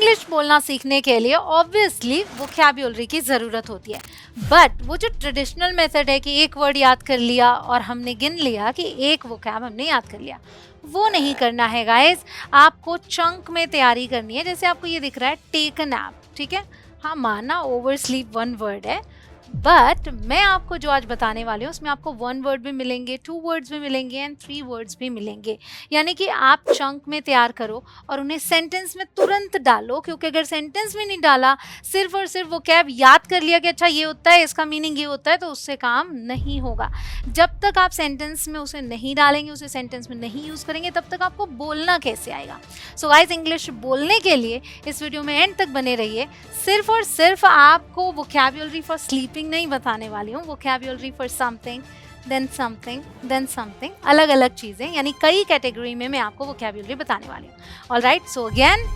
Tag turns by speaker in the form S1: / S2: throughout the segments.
S1: English बोलना सीखने के लिए ऑब्वियसली वोकैब्युलरी की ज़रूरत होती है, बट वो जो ट्रेडिशनल मेथड है कि एक वर्ड याद कर लिया और हमने गिन लिया कि एक वोकैब हमने याद कर लिया, वो नहीं करना है गाइस। आपको चंक में तैयारी करनी है। जैसे आपको ये दिख रहा है टेक अ नैप, ठीक है, हाँ माना ओवर स्लीप वन वर्ड है, बट मैं आपको जो आज बताने वाली हूँ उसमें आपको वन वर्ड भी मिलेंगे, टू वर्ड्स भी मिलेंगे एंड थ्री वर्ड्स भी मिलेंगे। यानी कि आप चंक में तैयार करो और उन्हें सेंटेंस में तुरंत डालो, क्योंकि अगर सेंटेंस में नहीं डाला, सिर्फ और सिर्फ वो कैब याद कर लिया कि अच्छा ये होता है, इसका मीनिंग ये होता है, तो उससे काम नहीं होगा। जब तक आप सेंटेंस में उसे नहीं डालेंगे, उसे सेंटेंस में नहीं यूज़ करेंगे, तब तक आपको बोलना कैसे आएगा। सो गाइस, इंग्लिश बोलने के लिए इस वीडियो में एंड तक बने रहिए। सिर्फ और सिर्फ आपको वोकैब्युलरी फॉर स्लीपिंग नहीं बताने वाली हूँ, vocabulary for something then something then something, अलग अलग चीज़ें, यानी कई कैटेगरी में मैं आपको वोकैब्युलरी बताने वाली हूँ। ऑलराइट, सो अगेन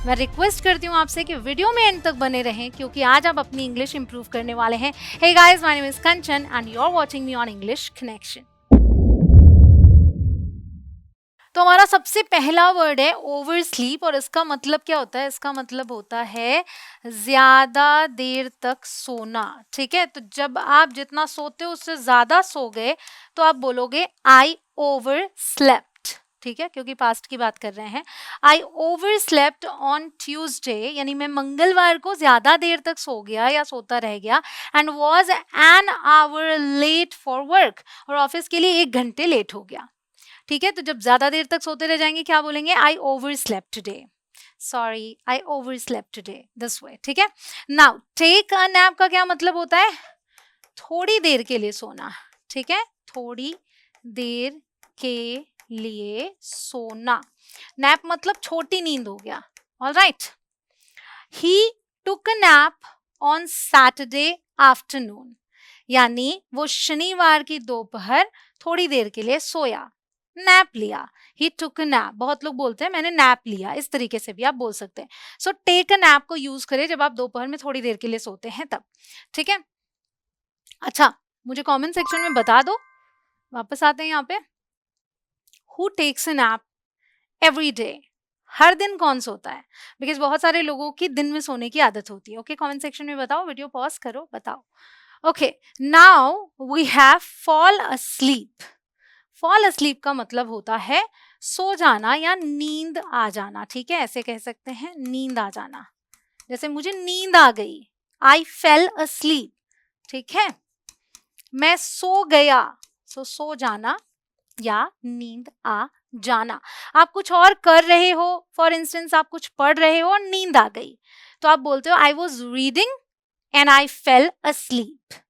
S1: मैं रिक्वेस्ट करती हूँ आपसे कि वीडियो में एंड तक बने रहें, क्योंकि आज आप अपनी इंग्लिश इंप्रूव करने वाले हैं। Hey guys, my name is Kanchan and you are watching me on English connection. तो हमारा सबसे पहला वर्ड है ओवर स्लीप, और इसका मतलब क्या होता है? इसका मतलब होता है ज्यादा देर तक सोना। ठीक है, तो जब आप जितना सोते हो उससे ज्यादा सो गए तो आप बोलोगे आई ओवर स्लेप्ट। ठीक है, क्योंकि पास्ट की बात कर रहे हैं। आई ओवर स्लेप्ट ऑन ट्यूजडे, यानी मैं मंगलवार को ज्यादा देर तक सो गया या सोता रह गया, and was an hour late for work, और ऑफिस के लिए 1 घंटे लेट हो गया। ठीक है, तो जब ज्यादा देर तक सोते रह जाएंगे क्या बोलेंगे? आई over slept today, sorry I over slept today, this way. ठीक है, नाउ टेक अ नैप का क्या मतलब होता है? थोड़ी देर के लिए सोना। ठीक है, थोड़ी देर के लिए सोना। नैप मतलब छोटी नींद हो गया। Alright, he took a nap on Saturday afternoon, यानी वो शनिवार की दोपहर थोड़ी देर के लिए सोया, नैप लिया। ही टुक अ नैप, बहुत लोग बोलते हैं मैंने नैप लिया, इस तरीके से भी आप बोल सकते हैं। सो टेक अ नैप को यूज करें जब आप दोपहर में थोड़ी देर के लिए सोते हैं तब। ठीक है, अच्छा मुझे कमेंट सेक्शन में बता दो, वापस आते हैं यहाँ पे, who takes a nap every day, हर दिन कौन सोता है? बिकॉज बहुत सारे लोगों की दिन में सोने की आदत होती है। ओके, कमेंट सेक्शन में बताओ, वीडियो पॉज करो, बताओ। Okay, now we have fall asleep. Fall asleep का मतलब होता है सो जाना या नींद आ जाना। ठीक है, ऐसे कह सकते हैं, नींद आ जाना। जैसे मुझे नींद आ गई, आई फेल अस्लीप। ठीक है, मैं सो गया, सो जाना या नींद आ जाना। आप कुछ और कर रहे हो, फॉर इंस्टेंस आप कुछ पढ़ रहे हो और नींद आ गई, तो आप बोलते हो I was reading and I fell asleep.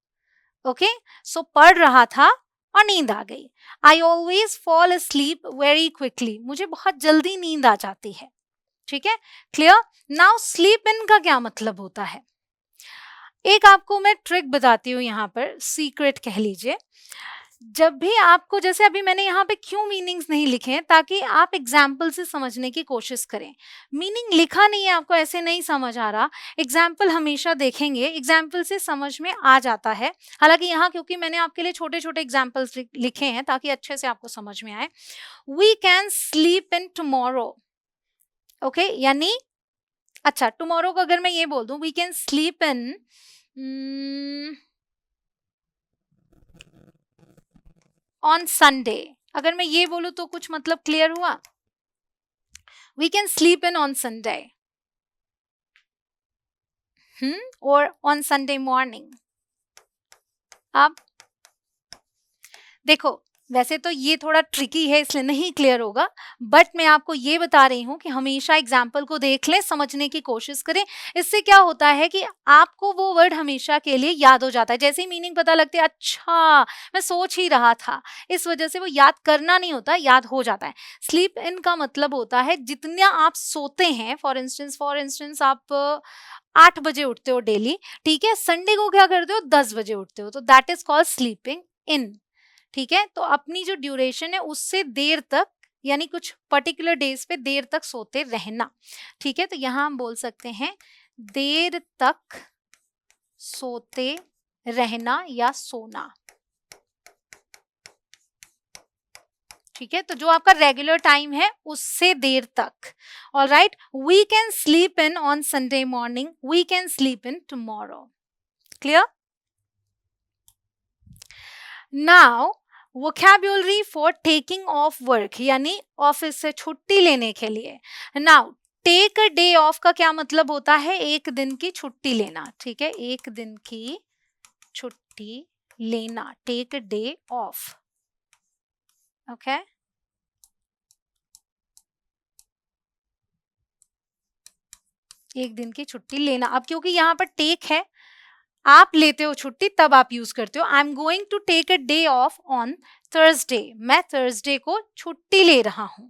S1: Okay, so पढ़ रहा था और नींद आ गई। I always fall asleep very quickly, मुझे बहुत जल्दी नींद आ जाती है। ठीक है, क्लियर। नाउ स्लीप इन का क्या मतलब होता है? एक आपको मैं ट्रिक बताती हूँ, यहाँ पर सीक्रेट कह लीजिए। जब भी आपको, जैसे अभी मैंने यहाँ पे क्यों मीनिंग्स नहीं लिखे हैं, ताकि आप एग्जाम्पल से समझने की कोशिश करें। मीनिंग लिखा नहीं है, आपको ऐसे नहीं समझ आ रहा, एग्जाम्पल हमेशा देखेंगे, एग्जाम्पल से समझ में आ जाता है। हालांकि यहाँ क्योंकि मैंने आपके लिए छोटे छोटे एग्जाम्पल्स लिखे हैं ताकि अच्छे से आपको समझ में आए। We can sleep in tomorrow. Okay, यानी अच्छा, टुमारो को अगर मैं ये बोल दूं we can sleep in on Sunday, अगर मैं ये बोलूं तो कुछ मतलब क्लियर हुआ? We can sleep in on Sunday और ऑन संडे मॉर्निंग। अब देखो, वैसे तो ये थोड़ा ट्रिकी है इसलिए नहीं क्लियर होगा, बट मैं आपको ये बता रही हूँ कि हमेशा एग्जाम्पल को देख लें, समझने की कोशिश करें। इससे क्या होता है कि आपको वो वर्ड हमेशा के लिए याद हो जाता है। जैसे ही मीनिंग पता लगती है, अच्छा मैं सोच ही रहा था, इस वजह से वो याद करना नहीं होता, याद हो जाता है। स्लीप इन का मतलब होता है जितना आप सोते हैं। फॉर इंस्टेंस आप 8 बजे उठते हो डेली, ठीक है, संडे को क्या करते हो? 10 बजे उठते हो, तो that is called sleeping in. ठीक है, तो अपनी जो ड्यूरेशन है उससे देर तक, यानी कुछ पर्टिकुलर डेज पे देर तक सोते रहना। ठीक है, तो यहां हम बोल सकते हैं देर तक सोते रहना या सोना। ठीक है, तो जो आपका रेगुलर टाइम है उससे देर तक. Alright, we can sleep in on Sunday morning, we can sleep in tomorrow. Clear? Now vocabulary for taking off work, यानी ऑफिस से छुट्टी लेने के लिए. Now take a day off का क्या मतलब होता है? एक दिन की छुट्टी लेना. ठीक है, एक दिन की छुट्टी लेना, take a day off. Okay, एक दिन की छुट्टी लेना. अब क्योंकि यहाँ पर टेक है, आप लेते हो छुट्टी तब आप यूज करते हो. I am going to take a day off on Thursday, मैं थर्सडे को छुट्टी ले रहा हूं.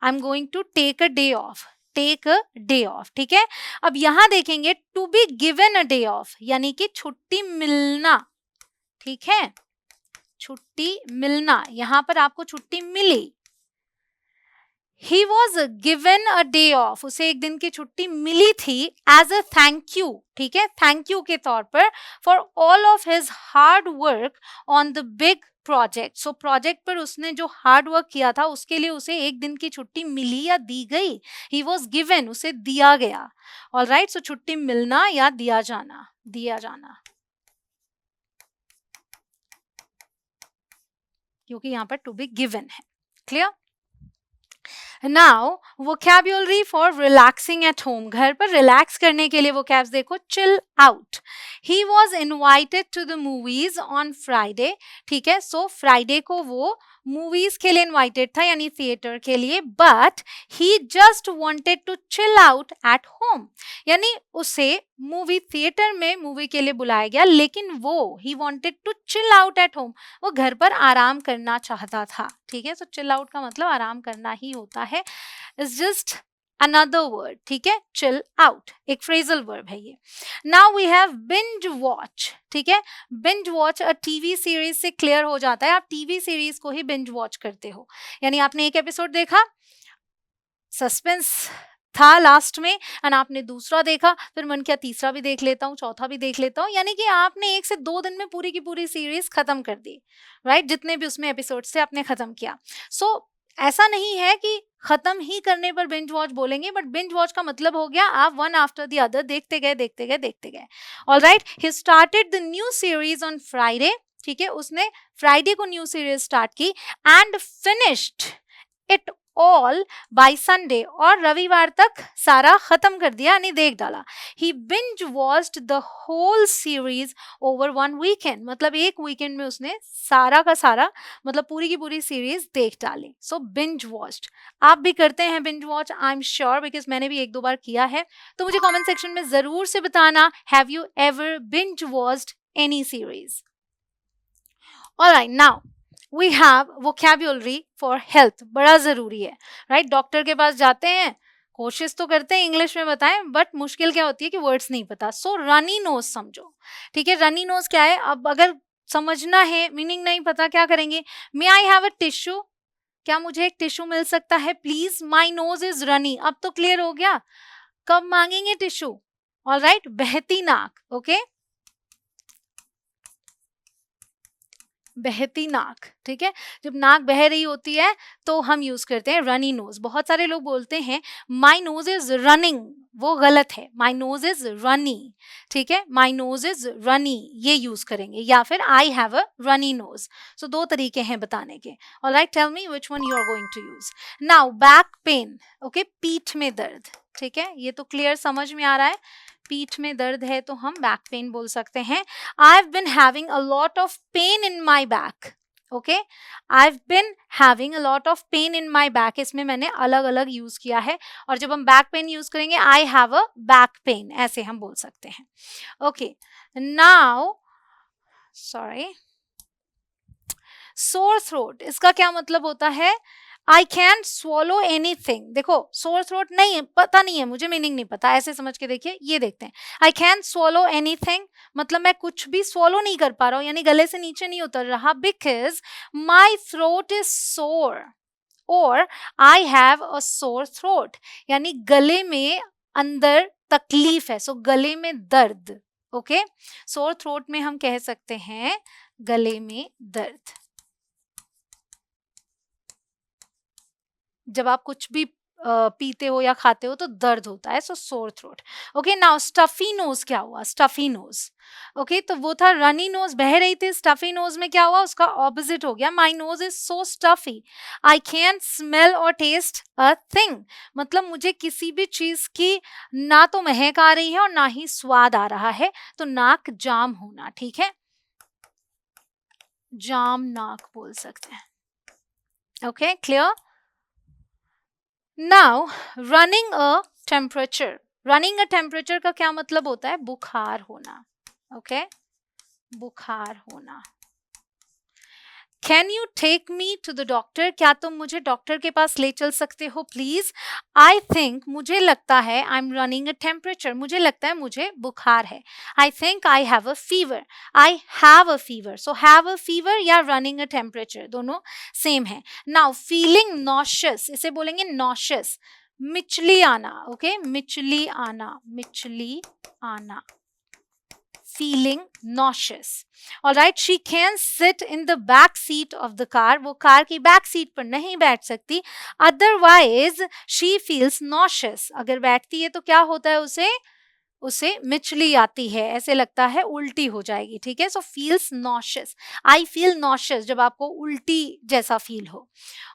S1: I am going to take a day off, take a day off. ठीक है, अब यहां देखेंगे to be given a day off, यानी कि छुट्टी मिलना. ठीक है, छुट्टी मिलना, यहां पर आपको छुट्टी मिली. He was given a day off, उसे एक दिन की छुट्टी मिली थी as a thank you. ठीक है, थैंक यू के तौर पर for all of his hard work on the big project. So project पर उसने जो हार्ड वर्क किया था उसके लिए उसे एक दिन की छुट्टी मिली या दी गई? He was given, उसे दिया गया. ऑलराइट, सो छुट्टी मिलना या दिया जाना, दिया जाना, क्योंकि यहाँ पर टू बी गिवन है. Clear? Now vocabulary for relaxing at home, घर पर रिलैक्स करने के लिए वोकैब्स देखो. Chill out, he was invited to the movies on Friday. ठीक है, सो फ्राइडे को वो मूवीज के लिए इन्वाइटेड था, यानी थिएटर के लिए. But he just wanted to chill out at home, यानी उसे मूवी थिएटर में मूवी के लिए बुलाया गया, लेकिन वो he wanted to chill out at home, वो घर पर आराम करना चाहता था. ठीक है, सो चिल आउट का मतलब आराम करना ही होता है. It's just another word. ठीक है, चिल आउट एक फ्रेजल वर्ब है ये. Now we have binge watch. ठीक है, binge watch a TV series से क्लियर हो जाता है, आप टीवी सीरीज को ही बिंज वॉच करते हो, यानी आपने एक एपिसोड देखा, सस्पेंस था लास्ट में, एंड आपने दूसरा देखा, फिर मन किया तीसरा भी देख लेता हूँ, चौथा भी देख लेता हूँ, यानी कि आपने 1 से 2 दिन में पूरी की पूरी सीरीज खत्म कर दी. राइट, जितने भी उसमें एपिसोड से आपने खत्म किया. सो ऐसा नहीं है कि खत्म ही करने पर बिंज वॉच बोलेंगे, बट बिंज वॉच का मतलब हो गया आप वन आफ्टर द अदर देखते गए देखते गए देखते गए. Alright, he started the new series on Friday. ठीक है, उसने फ्राइडे को न्यू सीरीज स्टार्ट की and finished it all by Sunday, और रविवार तक सारा खत्म कर दिया, यानी देख डाला. He binge watched the whole series over one weekend, मतलब एक वीकेंड में उसने सारा का सारा, मतलब पूरी की पूरी सीरीज देख डाली. सो बिंज वॉच्ड. आप भी करते हैं binge watch, I am sure, because मैंने भी 1-2 बार किया है. तो मुझे कमेंट सेक्शन में जरूर से बताना, have you ever binge watched any series? Alright, now we have vocabulary for health, बड़ा जरूरी है. राइट, डॉक्टर के पास जाते हैं, कोशिश तो करते हैं इंग्लिश में बताएं, बट मुश्किल क्या होती है कि वर्ड्स नहीं पता. सो रनी नोज समझो. ठीक है, रनी नोज क्या है? अब अगर समझना है, मीनिंग नहीं पता, क्या करेंगे? मे आई हैव अ टिश्यू, क्या मुझे एक टिश्यू मिल सकता है please? My nose is runny. अब तो क्लियर हो गया. कब मांगेंगे टिश्यू? ऑलराइट, बहती नाक. ओके, बहती नाक. ठीक है, जब नाक बह रही होती है तो हम यूज करते हैं रनी नोज. बहुत सारे लोग बोलते हैं माई नोज इज रनिंग, वो गलत है, माई नोज इज रनी. ठीक है, माई नोज इज रनी ये यूज करेंगे, या फिर I have a runny nose. So 2 तरीके हैं बताने के. Alright, tell me which one you are going to use. Now back pain. Okay, पीठ में दर्द. ठीक है, ये तो क्लियर समझ में आ रहा है, पीठ में दर्द है तो हम बैक पेन बोल सकते हैं. I've been having a lot of pain in my back. Okay, I've been having a lot of pain in my back. इसमें मैंने अलग अलग यूज किया है, और जब हम बैक पेन यूज करेंगे I have a back pain, ऐसे हम बोल सकते हैं. Okay, now sorry, sore throat, इसका क्या मतलब होता है? I can swallow anything. देखो sore throat नहीं है, पता नहीं है मुझे, मीनिंग नहीं पता, ऐसे समझ के देखिए. ये देखते हैं, आई कैन swallow anything, मतलब मैं कुछ भी swallow नहीं कर पा रहा हूँ, यानी गले से नीचे नहीं उतर रहा, बिकॉज माई थ्रोट इज सोर, और आई हैव अ सोर थ्रोट, यानी गले में अंदर तकलीफ है, सो गले में दर्द. ओके, सोर थ्रोट में हम कह सकते हैं गले में दर्द. जब आप कुछ भी पीते हो या खाते हो तो दर्द होता है, so sore throat. Okay, now stuffy nose क्या हुआ? स्टफी नोज, ओके, तो वो था रनी नोज, बह रही थी। स्टफी नोज में क्या हुआ? उसका ऑपोजिट हो गया, माई nose is so stuffy, I can smell और टेस्ट अ थिंग। मतलब मुझे किसी भी चीज की ना तो महक आ रही है और ना ही स्वाद आ रहा है, तो नाक जाम होना, ठीक है, जाम नाक बोल सकते हैं। Okay, clear? Now running a temperature, running a temperature का क्या मतलब होता है? बुखार होना। ओके, बुखार होना। Can you take me to the doctor, क्या तुम मुझे डॉक्टर के पास ले चल सकते हो प्लीज? आई थिंक, मुझे लगता है, I am running a temperature, मुझे लगता है मुझे बुखार है। I think I have a fever, I have a fever. So have a fever या रनिंग अ टेम्परेचर दोनों सेम है। नाउ फीलिंग नॉशियस, इसे बोलेंगे नॉशियस, मिचली आना। ओके, मिचली आना, मिचली आना, feeling nauseous. All right, she can sit in the back seat of the car, वो car की बैक सीट पर नहीं बैठ सकती, otherwise she feels nauseous, अगर बैठती है तो क्या होता है? उसे उसे मिचली आती है, ऐसे लगता है उल्टी हो जाएगी, ठीक है। So feels nauseous, I feel nauseous, जब आपको उल्टी जैसा फील हो।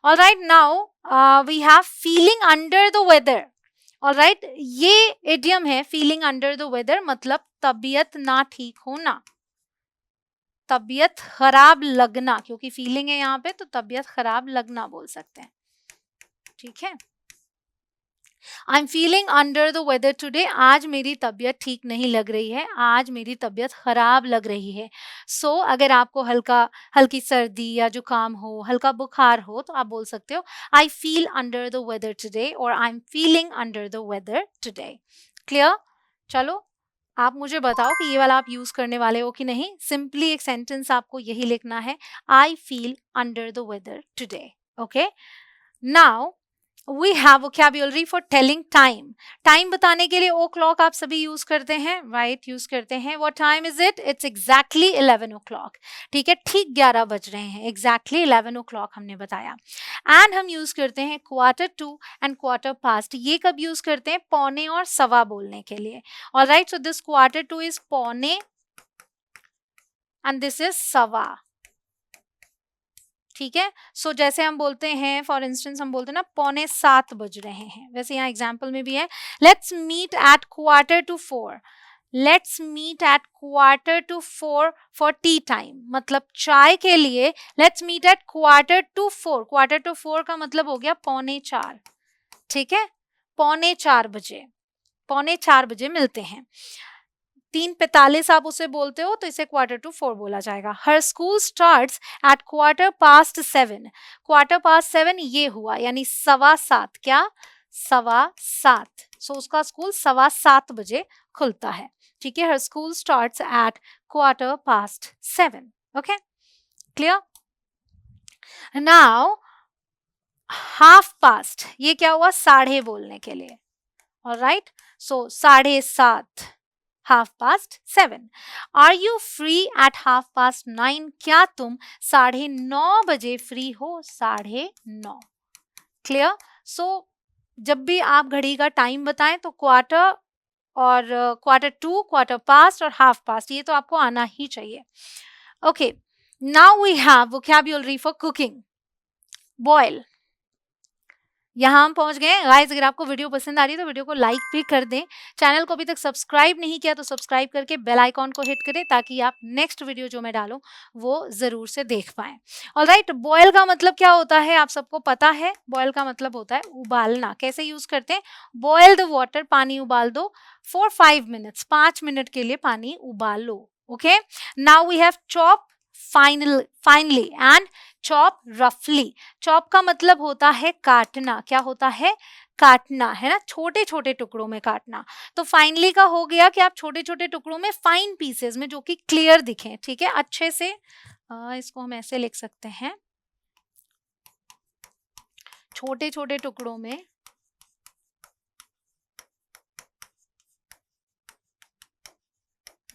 S1: All right, now we have feeling under the weather. Alright, ये इडियम है फीलिंग अंडर द वेदर, मतलब तबीयत ना ठीक होना, तबीयत खराब लगना, क्योंकि फीलिंग है यहाँ पे तो तबीयत खराब लगना बोल सकते हैं, ठीक है। I am feeling under the weather today, आज मेरी तबीयत ठीक नहीं लग रही है, आज मेरी तबीयत खराब लग रही है। सो अगर आपको हल्की सर्दी या जुकाम हो, हल्का बुखार हो, तो आप बोल सकते हो I feel under the weather today और I am feeling under the weather today. Clear? चलो आप मुझे बताओ कि ये वाला आप यूज करने वाले हो कि नहीं। सिंपली एक सेंटेंस आपको यही लिखना है, I feel under the weather today. Okay, now we have vocabulary for telling time, time बताने के लिए ओ क्लॉक आप सभी यूज करते हैं, राइट, यूज करते हैं। What time is it? It's exactly 11 o'clock, ठीक है, ठीक 11 बज रहे हैं, एग्जैक्टली 11 o'clock हमने बताया। एंड हम यूज करते हैं quarter to and quarter past, ये कब यूज करते हैं? पौने और सवा बोलने के लिए। Alright, so this quarter two is पौने एंड दिस इज सवा, ठीक है। सो जैसे हम बोलते हैं, फॉर इंस्टेंस हम बोलते हैं ना, 6:45 बज रहे हैं, वैसे यहाँ एग्जाम्पल में भी है, let's meet at quarter to 4, let's meet at quarter to 4 for tea time, मतलब चाय के लिए let's meet at quarter to 4, quarter to 4 का मतलब हो गया 3:45, ठीक है, 3:45 बजे, 3:45 बजे मिलते हैं। 3:45 आप उसे बोलते हो तो इसे क्वार्टर टू 4 बोला जाएगा। हर school starts at quarter past 7 ये हुआ, यानी 7:15, क्या? 7:15, सो उसका स्कूल 7:15 बजे खुलता है, ठीक है। हर school starts at quarter past 7। Okay, clear? Now half past, ये क्या हुआ? साढ़े बोलने के लिए। Alright, so 7:30, half past 7। Are you free at half past 9, क्या तुम 9:30 बजे फ्री हो? 9:30, क्लियर? सो जब भी आप घड़ी का टाइम बताएं तो क्वार्टर और क्वार्टर टू, क्वार्टर पास्ट और हाफ पास्ट, ये तो आपको आना ही चाहिए। Okay, now we have vocabulary for cooking, boil. यहाँ हम पहुंच गए गाइस। अगर आपको वीडियो पसंद आ रही है तो वीडियो को लाइक भी कर दें, चैनल को अभी तक सब्सक्राइब नहीं किया तो सब्सक्राइब करके बेल आइकॉन को हिट करें ताकि आप नेक्स्ट वीडियो जो मैं डालूं वो जरूर से देख पाएं। ऑलराइट, बॉयल का मतलब क्या होता है आप सबको पता है? बॉयल का मतलब होता है उबालना। कैसे यूज करते हैं? बॉयल द वाटर, पानी उबाल दो फॉर 5 मिनट्स, 5 मिनट के लिए पानी उबाल लो। Okay, now we have chop finely and chop रफली। चॉप का मतलब होता है काटना, क्या होता है? काटना, है ना, छोटे छोटे टुकड़ों में काटना। तो फाइनली का हो गया कि आप छोटे छोटे टुकड़ों में, फाइन पीसेस में, जो कि क्लियर दिखें, ठीक है, अच्छे से। इसको हम ऐसे लिख सकते हैं, छोटे छोटे टुकड़ों में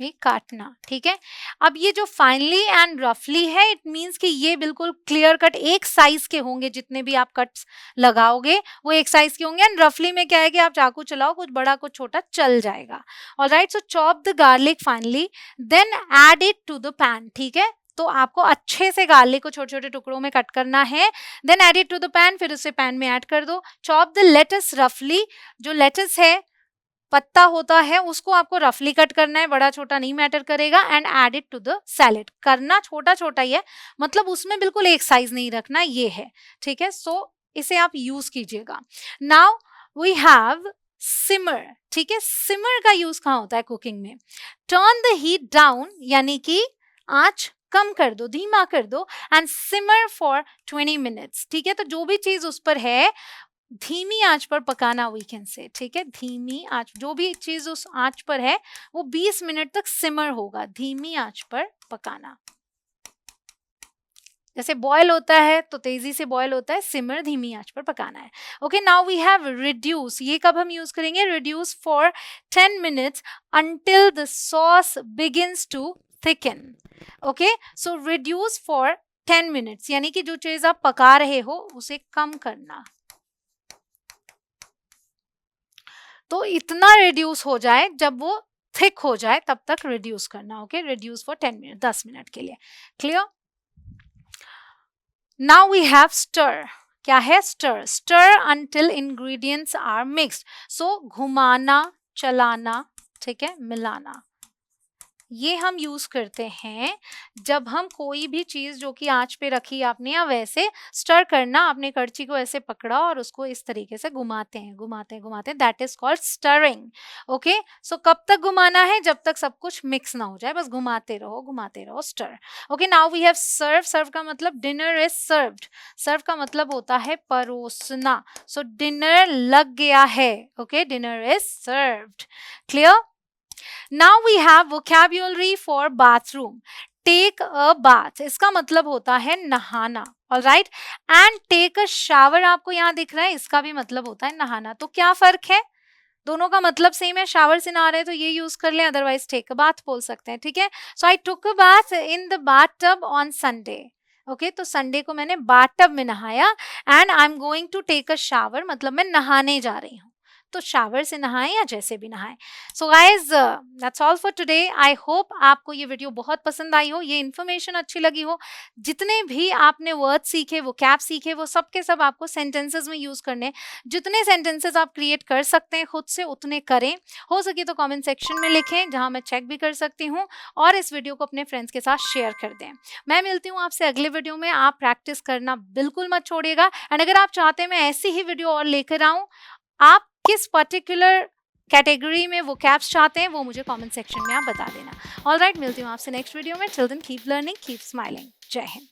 S1: ये काटना, ठीक है। अब ये जो फाइनली एंड रफली है, इट मीन्स कि ये बिल्कुल क्लियर कट एक साइज के होंगे, जितने भी आप कट्स लगाओगे वो एक साइज के होंगे। एंड रफली में क्या है कि आप चाकू चलाओ, कुछ बड़ा कुछ छोटा चल जाएगा। Alright, so chop the garlic finely, then add it to the pan, ठीक है। तो आपको अच्छे से गार्लिक को छोटे छोटे टुकड़ों में कट करना है, then add it to the pan, फिर उसे पैन में ऐड कर दो। चॉप द लेटस रफली, जो लेटस है पत्ता होता है उसको आपको रफली कट करना है, बड़ा छोटा नहीं मैटर करेगा। And add it to the salad, करना छोटा छोटा ही है, मतलब उसमें बिल्कुल एक साइज नहीं रखना, ये है, ठीक है। सो इसे आप यूज कीजिएगा। नाउ वी हैव सिमर, ठीक है। सिमर का यूज कहाँ होता है कुकिंग में? टर्न द हीट डाउन, यानी कि आंच कम कर दो, धीमा कर दो, एंड सिमर फॉर 20 मिनट्स, ठीक है। तो जो भी चीज उस पर है धीमी आंच पर पकाना, वी कैन से, ठीक है। धीमी आंच, जो भी चीज उस आंच पर है वो 20 मिनट तक सिमर होगा, धीमी आंच पर पकाना। जैसे बॉयल होता है तो तेजी से बॉयल होता है, सिमर धीमी आंच पर पकाना है। Okay, now we have reduce, ये कब हम यूज करेंगे? Reduce for 10 minutes until the sauce begins to thicken. Okay, so reduce for 10 minutes, यानी कि जो चीज आप पका रहे हो उसे कम करना, तो इतना रिड्यूस हो जाए, जब वो थिक हो जाए तब तक रिड्यूस करना। Okay, reduce for 10 minute, 10 minute के लिए। Clear? Now we have stir, क्या है? Stir, stir until ingredients are mixed, so घुमाना, चलाना, ठीक है, मिलाना। ये हम यूज करते हैं जब हम कोई भी चीज जो कि आंच पे रखी आपने, या वैसे स्टर करना, आपने कड़छी को ऐसे पकड़ा और उसको इस तरीके से घुमाते हैं, घुमाते हैं, घुमाते हैं, that is called stirring. Okay, so कब तक घुमाना है? जब तक सब कुछ मिक्स ना हो जाए, बस घुमाते रहो, stir. Okay, now we have serve, serve का मतलब डिनर इज सर्व्ड, सर्व का मतलब होता है परोसना, सो डिनर लग गया है। Okay, dinner is served. Clear? Now we have vocabulary for bathroom. Take a bath, इसका मतलब होता है नहाना। All right, and take a shower आपको यहाँ दिख रहा है, इसका भी मतलब होता है नहाना। तो क्या फर्क है? दोनों का मतलब सेम है। शावर से नहा रहे तो ये यूज कर लें, अदरवाइज टेक अ बाथ बोल सकते हैं, ठीक है। So I took a bath in the bathtub on Sunday. Okay, तो संडे को मैंने बाथटब में नहाया। And I am going to take a shower, मतलब मैं नहाने जा रही हूँ। तो शावर से नहाएं या जैसे भी नहाएं। So guys, that's all for today. I hope आपको ये वीडियो बहुत पसंद आई हो, ये इन्फॉर्मेशन अच्छी लगी हो। जितने भी आपने वर्ड सीखे, वो कैप सीखे, वो सब के सब आपको सेंटेंसेस में यूज करने। जितने सेंटेंसेस आप क्रिएट कर सकते हैं खुद से, उतने करें। हो सके तो कमेंट सेक्शन में लिखें, जहां मैं चेक भी कर सकती हूँ। और इस वीडियो को अपने फ्रेंड्स के साथ शेयर कर दें। मैं मिलती हूँ आपसे अगले वीडियो में। आप प्रैक्टिस करना बिल्कुल मत छोड़िएगा। एंड अगर आप चाहते हैं मैं ऐसी ही वीडियो और लेकर आऊँ, आप किस पर्टिकुलर कैटेगरी में वो कैप्स चाहते हैं, वो मुझे कमेंट सेक्शन में आप बता देना। ऑलराइट, मिलती हूँ आपसे नेक्स्ट वीडियो में। Till then keep learning, keep smiling. जय हिंद।